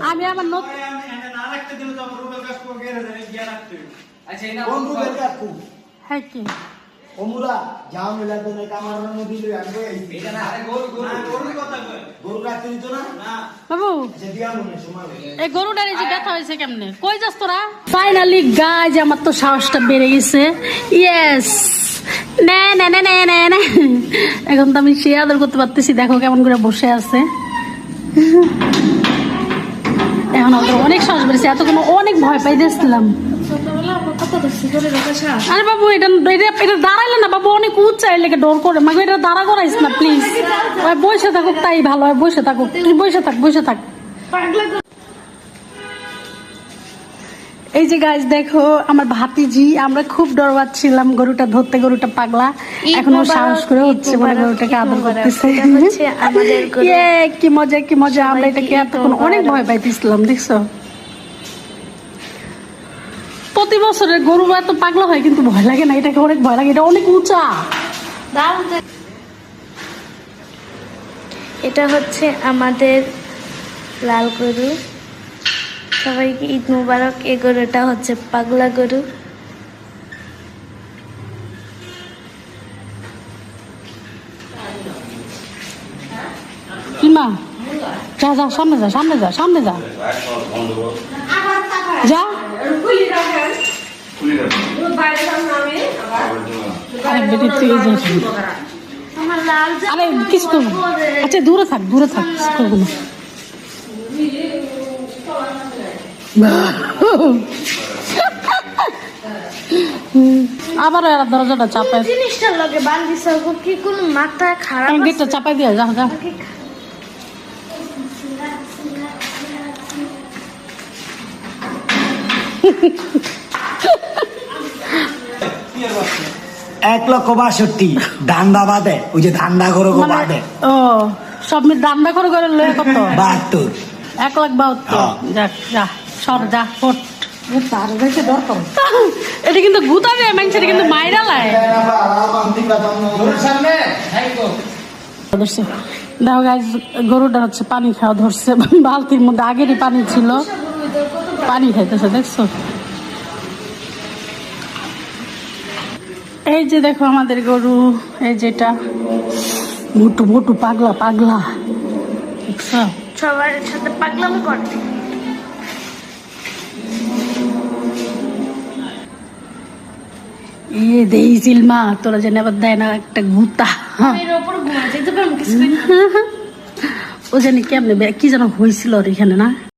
আমি আমার নতুন হ্যাঁ কি ওমুরা যাও মিলাতে না কামারের মধ্যে লই আনবো এটা না আরে গরুর কথা কই গরু রাখতে দিত না বাবু আচ্ছা দিয়া মনে সময় এই গরুটার এই যে ব্যথা হয়েছে কেমনে কই যাস তোরা ফাইনালি গাইজ আমার তো সাহসটা বেড়ে গেছে ইয়েস না না না না না না এখন তো আমি সে আদর করতে পারতেছি দেখো কেমন করে বসে আছে এখন আমাদের অনেক সাহস বেড়েছে এতক্ষণ অনেক ভয় পাই দিয়েছিলাম আরে বাবু এটা এটা দাঁড়াইলে না বাবু অনেক উচ্চাই লেগে ডর করে মাকে এটা দাঁড়া করাইস না প্লিজ ওই বসে থাকুক তাই ভালো হয় বসে থাকুক তুই বসে থাক এই যে গাইজ দেখো আমার ভাতিজি আমরা খুব ডর পাচ্ছিলাম গরুটা ধরতে গরুটা পাগলা এখনো সাহস করে হচ্ছে বলে গরুটাকে আদর করতেছে কি মজা আমরা এটাকে এতক্ষণ অনেক ভয় পাইতেছিলাম দেখছো প্রতি বছরের গরু এত পাগলা হয় কিন্তু ভয় লাগে না এটাকে অনেক ভয় লাগে এটা অনেক উঁচা এটা হচ্ছে আমাদের লাল গরু সবাইকে ঈদ মুবারক এই গরুটা হচ্ছে পাগলা গরু ইমা যা যা সামনে যা যা আরে কিছু করবো আচ্ছা দূরে থাক করবো না আবার দরজাটা চাপাই জিনিসটার লগে বান্ধি সব কি কোন মাথা খারাপ গেটটা চাপাই দিয়া যা $1,62,000 ধান্দা বাদে ওই যে ধান্দা করো বাদে ও সব ধান্দা করে লয়ে কত 72 1,72,000 যা সর যা ফোট এটা কিন্তু গুতাবে মানুষের কিন্তু মাইরা লাই দেখো গাইজ গরুটা হচ্ছে পানি খাওয়া ধরছে বালতির মধ্যে আগেরই পানি ছিল পানি খাইতেছে দেখছো এই যে দেখো আমাদের গরু এই যেটা মোটু পাগলা দেখছো সবার সাথে পাগলামি করে দেইছিল মা তোরা যেন আবার দেয় না একটা গুতা ও জানি কেমনে কি যেন হয়েছিল এখানে না